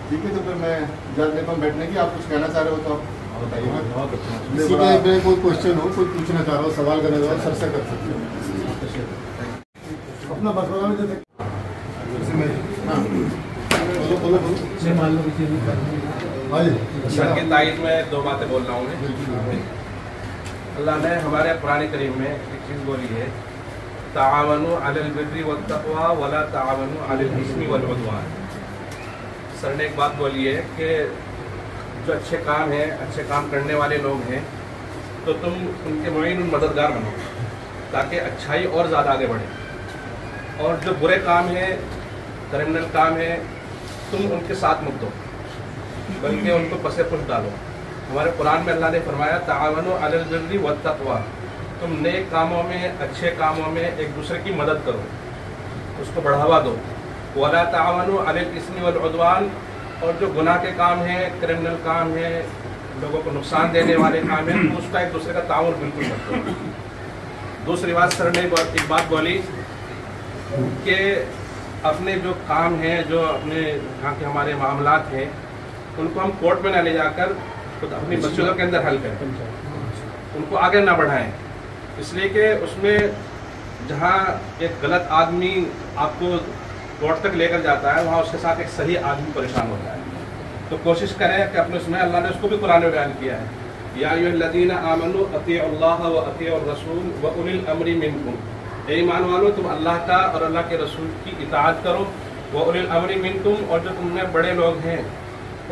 ठीक है, तो फिर मैं इजाज़त लेता हूँ बैठने की। आप कुछ कहना चाह रहे हो तो आप बताइए। किसी के कोई क्वेश्चन हो, कोई पूछना चाह रहा हो, सवाल करना चाह रहा हो, सर से कर सकते हो अपना बस बोलो सर की तारीफ में दो बातें बोल रहा हूँ मैं। अल्लाह ने हमारे कुरान करीम में एक चीज़ बोली है, ताआवनु अलल बिर्रि वत्तक़वा वला ताआवनु अलल इस्मि वल उद्वान। सर ने एक बात बोली है कि जो अच्छे काम हैं, अच्छे काम करने वाले लोग हैं, तो तुम उनके मुईन मददगार बनो ताकि अच्छाई और ज़्यादा आगे बढ़े। और जो बुरे काम हैं, क्रिमिनल काम है, तुम उनके साथ मत दो बल्कि उनको पसे पुश डालो। हमारे कुरान में अल्लाह ने फरमाया ताआवनु अलल बिर्रि वत्तक़वा, तुम नेक कामों में, अच्छे कामों में एक दूसरे की मदद करो, उसको बढ़ावा दो। वला ताआवनु अलल इस्मि वल उद्वान, और जो गुनाह के काम हैं, क्रिमिनल काम हैं, लोगों को नुकसान देने वाले काम हैं, तो उसका एक दूसरे का ताउन बिल्कुल मत करो। दूसरी बात सर ने एक बात बोली कि अपने जो काम हैं, जो अपने यहाँ के हमारे मामलात हैं, उनको हम कोर्ट में ना ले जाकर खुद अपनी मस्जिदों के अंदर हल करें, उनको आगे ना बढ़ाएं। इसलिए कि उसमें जहाँ एक गलत आदमी आपको कोर्ट तक लेकर जाता है, वहाँ उसके साथ एक सही आदमी परेशान होता है। तो कोशिश करें कि अपने उसमें, अल्लाह ने उसको भी कुरान में बयान किया है, या अय्युहल्लज़ीना आमनू अतीउल्लाह व अतीउर रसूल व उलिल अम्रि मिनकुम, ए ईमान वालों तुम अल्लाह का और अल्लाह के रसूल की इताअत करो, व उलिल अम्रि मिनकुम, और जो तुमने बड़े लोग हैं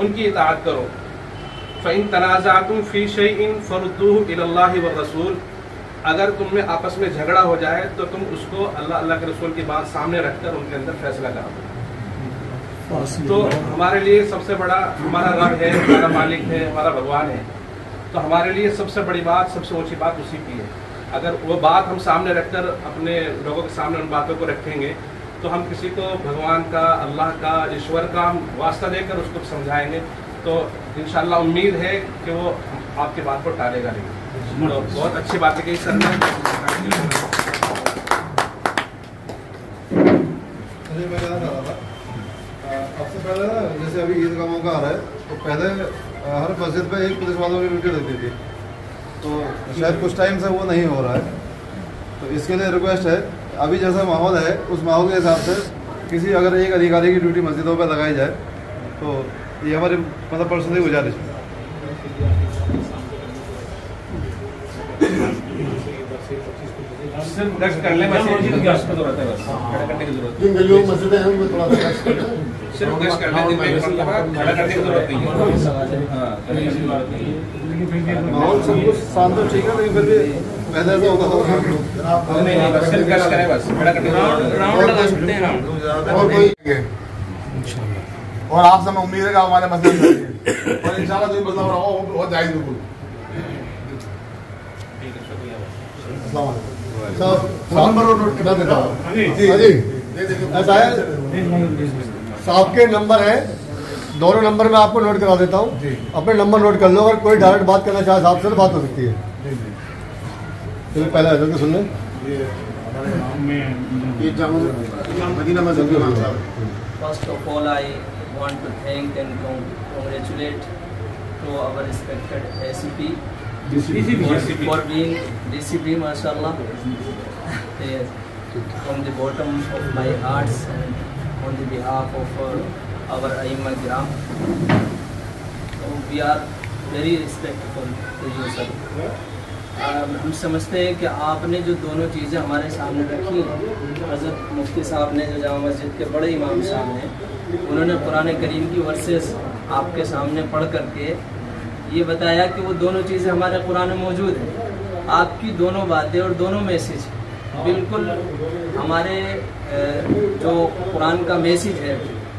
उनकी इताअत करो। फ़इन तनाज़अतुम फ़ी शैइन फरुद्दूहु इलल्लाहि व रसूल, अगर तुम में आपस में झगड़ा हो जाए तो तुम उसको अल्लाह के रसूल की बात सामने रखकर उनके अंदर फैसला करो। तो हमारे लिए सबसे बड़ा हमारा रब है, हमारा मालिक है, हमारा भगवान है। तो हमारे लिए सबसे बड़ी बात, सबसे ऊंची बात उसी की है। अगर वो बात हम सामने रखकर अपने लोगों के सामने उन बातों को रखेंगे तो हम किसी को भगवान का, अल्लाह का, ईश्वर का वास्ता देकर उसको समझाएंगे तो इंशाअल्लाह उम्मीद है कि वो आपकी बात को टालेगा नहीं। तो बहुत अच्छी बात है कि सर ने। सबसे पहले ना, जैसे अभी ईद का मौका आ रहा है, तो पहले हर मस्जिद पे एक पुलिस वालों की ड्यूटी रहती थी, तो शायद कुछ टाइम से वो नहीं हो रहा है। तो इसके लिए रिक्वेस्ट है, अभी जैसा माहौल है उस माहौल के हिसाब से किसी अगर एक अधिकारी की ड्यूटी मस्जिदों पर लगाई जाए तो ये हमारी मतलब पर्सनली गुजारिश है। सिर्फ गश्त कर ले, बस गश्त की जरूरत है, बस खड़ा करने की जरूरत है। जिन गलियों में मस्जिदें हैं उनको थोड़ा सा गश्त करना, सिर्फ गश्त कर ले, दिन में खड़ा करने की जरूरत नहीं है। माहौल सब कुछ शांत तो ठीक है, लेकिन फिर भी पहले ऐसा होता था नहीं, बस सिर्फ गश्त करें, बस खड़ा करने की जरूरत है। और कोई और आपसे मैं उम्मीद है कि हमारे मसले और इंशाल्लाह जो बदलाव रहा हो वो जायज़ बिल्कुल। नंबर नोट करा देता हूँ जी। ऐसा है, साहब के नंबर है, दोनों नंबर में आपको नोट करा देता हूँ, अपने नंबर नोट कर लो। अगर कोई डायरेक्ट बात करना चाहे साहब से तो बात हो सकती है। चलिए पहले ऐसा सुन लें। First of all, I want to thank and congratulate to our respected ACP for being DCP, mashallah. From the bottom of my heart and on the behalf of our Aimma Kiram, we are very respectful to you, sir. हम समझते हैं कि आपने जो दोनों चीज़ें हमारे सामने रखी, हज़रत मुफ्ती साहब ने, जो जामा मस्जिद के बड़े इमाम साहब ने, उन्होंने कुरान करीम की वर्सेस आपके सामने पढ़ करके ये बताया कि वो दोनों चीज़ें हमारे कुरान में मौजूद हैं। आपकी दोनों बातें और दोनों मैसेज बिल्कुल हमारे जो कुरान का मैसेज है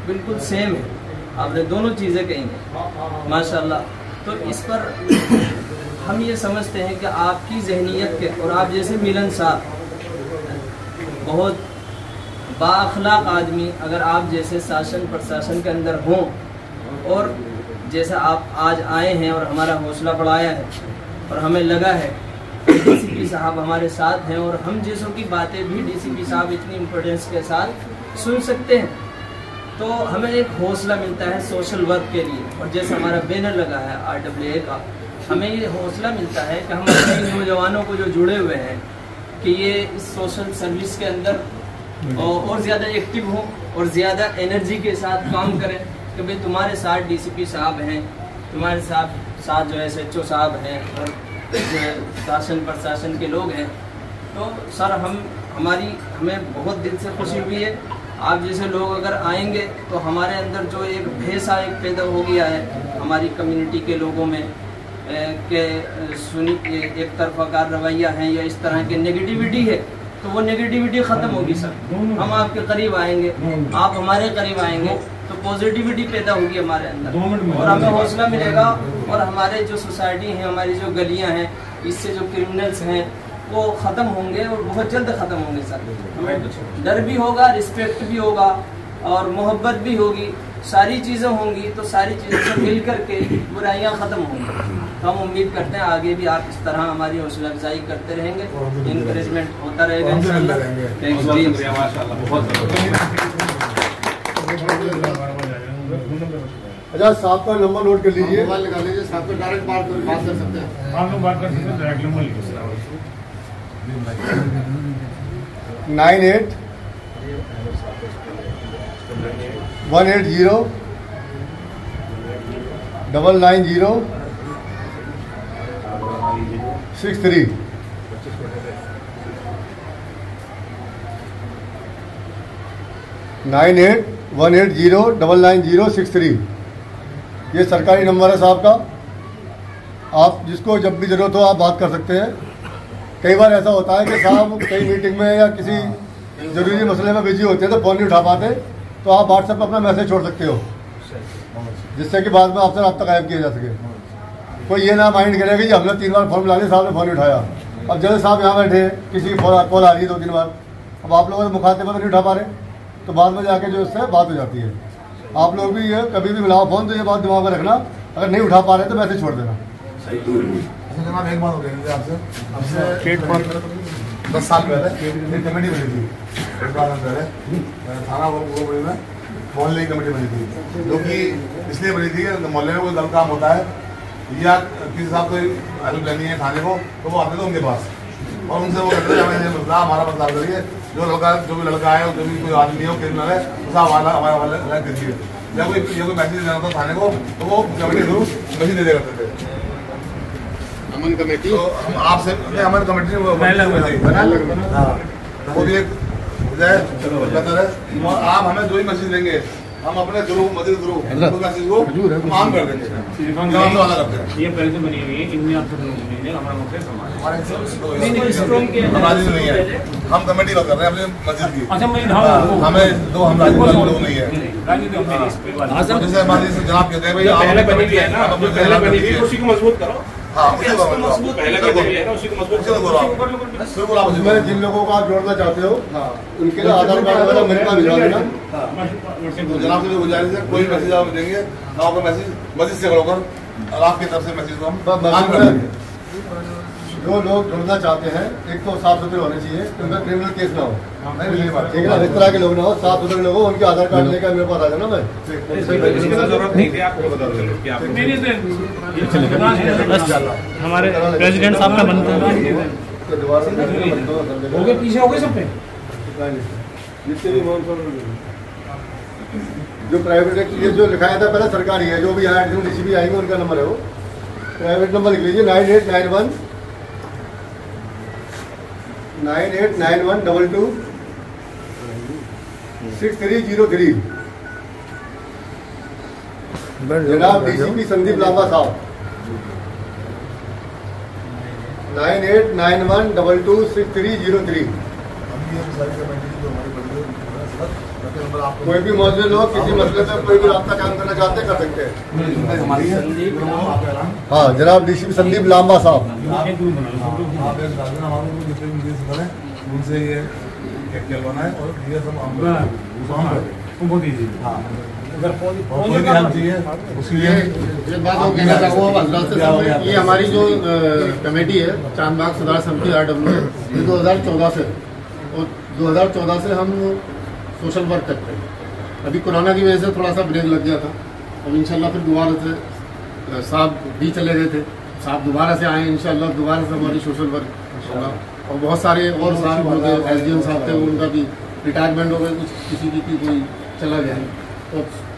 बिल्कुल सेम है। आपने दोनों चीज़ें कही हैं माशाल्लाह। तो इस पर हम ये समझते हैं कि आपकी जहनीत के और आप जैसे मिलनसार बहुत बाअखलाक आदमी अगर आप जैसे शासन प्रशासन के अंदर हों और जैसा आप आज आए हैं और हमारा हौसला बढ़ाया है और हमें लगा है डीसीपी साहब हमारे साथ हैं और हम जैसों की बातें भी डीसीपी साहब इतनी इम्पोर्टेंस के साथ सुन सकते हैं, तो हमें एक हौसला मिलता है सोशल वर्क के लिए। और जैसे हमारा बैनर लगा है RAA का, हमें ये हौसला मिलता है कि हम अपने नौजवानों को जो जुड़े हुए हैं कि ये इस सोशल सर्विस के अंदर और ज़्यादा एक्टिव हों और ज़्यादा एनर्जी के साथ काम करें। कि भाई तुम्हारे साथ DCP साहब हैं, तुम्हारे साथ जो है SHO साहब हैं और जो है शासन प्रशासन के लोग हैं। तो सर हमें बहुत दिल से खुशी हुई है। आप जैसे लोग अगर आएंगे तो हमारे अंदर जो एक भेसा एक पैदा हो गया है हमारी कम्युनिटी के लोगों में के एक तरफाकार रवैया है या इस तरह की नेगेटिविटी है, तो वो नेगेटिविटी ख़त्म होगी सर। हम आपके करीब आएंगे, आप हमारे करीब आएंगे तो पॉजिटिविटी पैदा होगी हमारे अंदर और हमें हौसला मिलेगा। और हमारे जो सोसाइटी है, हमारी जो गलियां हैं, इससे जो क्रिमिनल्स हैं वो ख़त्म होंगे और बहुत जल्द ख़त्म होंगे सर। हमें डर भी होगा, रिस्पेक्ट भी होगा और मोहब्बत भी होगी, सारी चीज़ें होंगी। तो सारी चीज़ों से मिल करके बुराइयाँ ख़त्म होंगी। तो हम उम्मीद करते हैं आगे भी आप इस तरह हमारी हौसला अफजाई करते रहेंगे, इंकरेजमेंट होता रहेगा। अच्छा, साहब का नंबर नोट कर लीजिए। मोबाइल लगा लीजिए, साहब को डायरेक्ट बात कर सकते हैं। आप लोग बात कर सकते हैं, डायरेक्ट नंबर लिखिए। 98 180 990 63 98 180 990 63। ये सरकारी नंबर है साहब का। आप जिसको जब भी ज़रूरत हो आप बात कर सकते हैं। कई बार ऐसा होता है कि साहब कई मीटिंग में या किसी ज़रूरी मसले में बिजी होते हैं तो फ़ोन नहीं उठा पाते, तो आप व्हाट्सएप पर अपना मैसेज छोड़ सकते हो जिससे कि बाद में आपसे रब्ता कायम किया जा सके। कोई ये ना माइंड करे कि हमने 3 बार फ़ोन मिला लिया, साहब ने फ़ोन नहीं उठाया। अब जैसे साहब यहाँ बैठे, किसी की कॉल आ रही है 2-3 बार, अब आप लोगों से मुखातिब नहीं उठा पा रहे, तो बाद में जाके जो इससे बात हो जाती है। आप लोग भी ये कभी भी मिलाओ फ़ोन तो ये बात दिमाग में रखना, अगर नहीं उठा पा रहे तो मैसेज छोड़ देना। जनाब एक बात हो गई आपसे 10 साल पहले एक कमेटी बनी थी। 10 साल पहले थाना वो बड़ी में मोहल्ले की कमेटी बनी थी, जो कि इसलिए बनी थी कि मोहल्ले में कोई गलत काम होता है या किसी साहब को हेल्प लेनी है थाने को, तो वो आते थे उनके पास और उनसे वो कहते थे हमारा बदलाव करिए, जो भी लड़का है, जो भी कोई आदमी हो क्रिमिनल है, उसका हमारा वाला दीजिए। या कोई मैसेज देना था थाने को तो वो कमेटी थ्रू मैसेज दे दिया करते थे। अमन कमेटी तो हम आपसे अमन कमेटी वो भी एक बेहतर है। आप हमें जो ही मैसेज देंगे हम अपने थ्रू मदद थ्रू मैसेज को हम आम कर देंगे। ये पहले से बनी हुई है, इनमें आपसे हमारा मुख्य समाज नहीं है, हम कमेटी बात कर रहे हैं अपनी मस्जिद की। अच्छा, मैं हमें दो हम राजनीति लोग नहीं है। राजनीति जैसे हमारे जनाब कहते हैं भाई पहले बनी हुई है ना, जो पहले बनी हुई है उसी को मजबूत करो। हाँ, उसी को पहले का बनी है ना, उसी को मजबूत करो। उसमें जिन लोगों को आप जोड़ना चाहते हो उनके लिए आधार कार्ड वगैरह मेरे पास भिजवा देना। तो जनाब से गुजारिश है, कोई मैसेज आप देंगे तो आपका मैसेज मस्जिद से करोगे और आपकी तरफ से मैसेज को हम आम कर देंगे। जो लोग जुड़ना चाहते हैं, एक तो साफ सुथरे होने चाहिए, उनका क्रिमिनल केस ना हो, ठीक है ना, इस तरह के लोग ना हो, साफ सुथरे लोग हो, उनके आधार कार्ड लेकर मेरे पास आ जाना। मैं जरूरत नहीं थी आपको बता दो कि आप हमारे प्रेसिडेंट साहब का बनता है हो गए, पीछे हो गए सब पे। जितने भी जो प्राइवेट ये जो लिखाया था पहले सरकारी है, जो भी यहाँ DCP आएंगे उनका नंबर है, वो प्राइवेट नंबर लिख लीजिए 9891 92 6303। जनाब DCP संदीप लांबा साहब 9891 22 6303। कोई भी मौजूद हो, किसी मसले पे कोई भी रास्ता काम करना चाहते कर सकते हैं। हाँ, जनाब DCP संदीप लांबा साहब। उनसे ये कहलवाना है और ये सब बहुत ईजी। कोई भी हेल्प चाहिए उसके लिए ये बात हो कहना चाहूँगा। ये हमारी जो कमेटी है चांदबाग सुधार समिति RAA, ये 2014 से हम सोशल वर्क करते हैं। अभी कोरोना की वजह से थोड़ा सा ब्रेक लग गया था। अब इंशाल्लाह फिर दोबारा से साहब भी चले गए थे, साहब दोबारा से आए, इंशाल्लाह दोबारा से हमारी सोशल वर्क होगा। और बहुत सारे और साहब हो गए, SDM साहब थे उनका भी रिटायरमेंट हो गए, कुछ किसी की कोई चला गया है, तो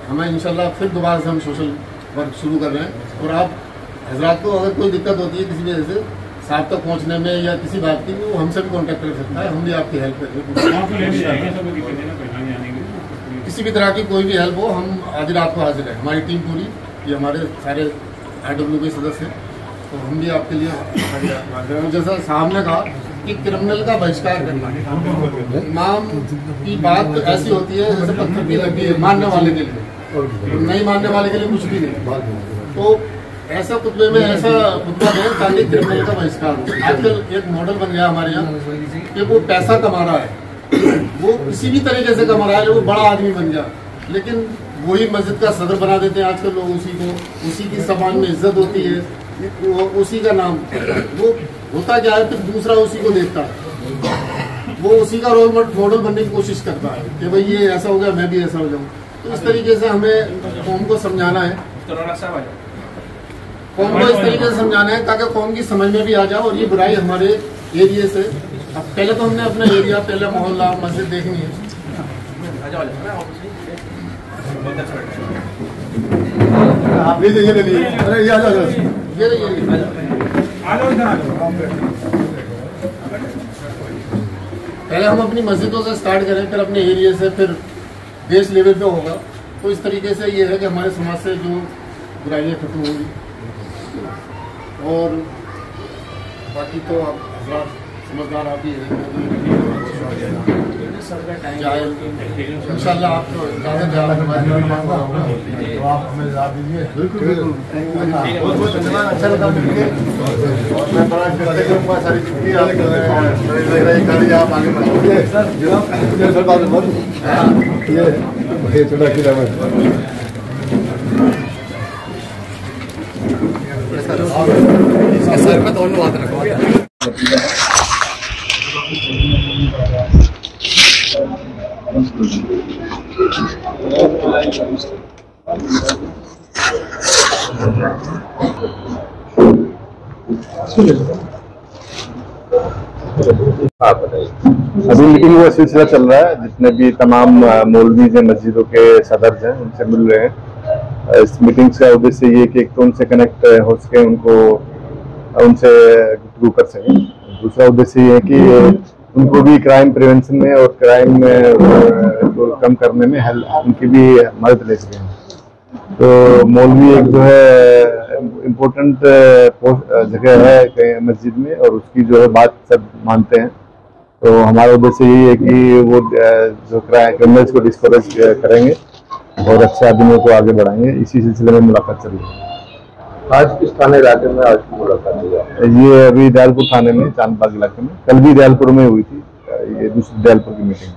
हमें इंशाल्लाह फिर दोबारा से हम सोशल वर्क शुरू कर रहे हैं। और आप हजरात को अगर कोई दिक्कत होती है किसी वजह से साहब तक पहुंचने में या किसी बात की, वो हमसे भी कांटेक्ट कर सकता है, हम भी आपकी हेल्प करेंगे। किसी भी तरह की कोई भी हेल्प हो, हम आज रात को हाजिर है, हमारी टीम पूरी, ये हमारे सारे IW के सदस्य हैं, तो हम भी आपके लिए हाजिर हैं। जैसा साहब ने कहा कि क्रिमिनल का बहिष्कार करना, इमाम की बात तो ऐसी होती है जैसे पत्थर की लगी है, मानने वाले के लिए, नहीं मानने वाले के लिए कुछ भी नहीं। तो ऐसा खुतबे में ऐसा खुतबा दें ताकि क्रिमिनल का बहिष्कार हो। आजकल एक मॉडल बन गया हमारे यहाँ कि वो पैसा कमा रहा है, वो किसी भी तरीके से कमा रहा है, वो बड़ा आदमी बन गया, लेकिन वही मस्जिद का सदर बना देते हैं आजकल लोग उसी को, उसी की समाज में इज्जत होती है, वो उसी का नाम, वो होता क्या है, फिर दूसरा उसी को देखता है, वो उसी का रोल मॉडल बनने की कोशिश करता है कि भाई ये ऐसा हो गया, मैं भी ऐसा हो जाऊँ। तो इस तरीके से हमें कौम को समझाना है, कौम को इस तरीके से समझाना है ताकि कौम की समझ में भी आ जाए और ये बुराई हमारे एरिया से, अब पहले तो हमने अपना एरिया, पहले मोहल्ला, मस्जिद देखनी है। आप ये ले लीजिए, अरे ये आ जाओ, पहले हम अपनी मस्जिदों से स्टार्ट करें, फिर अपने एरिया से, फिर देश लेवल पे होगा। तो इस तरीके से ये है कि हमारे समाज से जो बुराइयाँ खत्म होंगी। और बाकी तो आप हजरात समझदार आप ही हैं, इंशाल्लाह आप तो ज़्यादा तो आप हमें जवाब दीजिए। बिल्कुल बहुत बहुत धन्यवाद, अच्छा लगा मिलके, और मैं बड़ा करते करूँगा सारी चीज़ें आप आगे बढ़ाओगे सर। ये छोटा किला इसके सर में दोनों हाथ रखो। अभी मीटिंग का सिलसिला चल रहा है, जितने भी तमाम मौलवीज हैं, मस्जिदों के सदर हैं, उनसे मिल रहे हैं। इस मीटिंग्स का उद्देश्य ये कि एक तो उनसे कनेक्ट हो सके, उनसे गुफ्तगू कर सकें। दूसरा उद्देश्य ये है कि उनको भी क्राइम प्रिवेंशन में और क्राइम को कम करने में उनकी भी मदद ले सकें। तो मौलवी एक जो है इम्पोर्टेंट जगह है मस्जिद में, और उसकी जो है बात सब मानते हैं। तो हमारा उद्देश्य यही है कि वो जो क्रिमिनल्स को डिस्करेज करेंगे और अच्छे आदमियों को आगे बढ़ाएंगे। इसी सिलसिले में मुलाकात चल रही है। आज किस थाने इलाके में आज की मुलाकात हुई? ये अभी दयालपुर थाने में, चांदबाग इलाके में, कल भी दयालपुर में हुई थी, ये दूसरी दयालपुर की मीटिंग।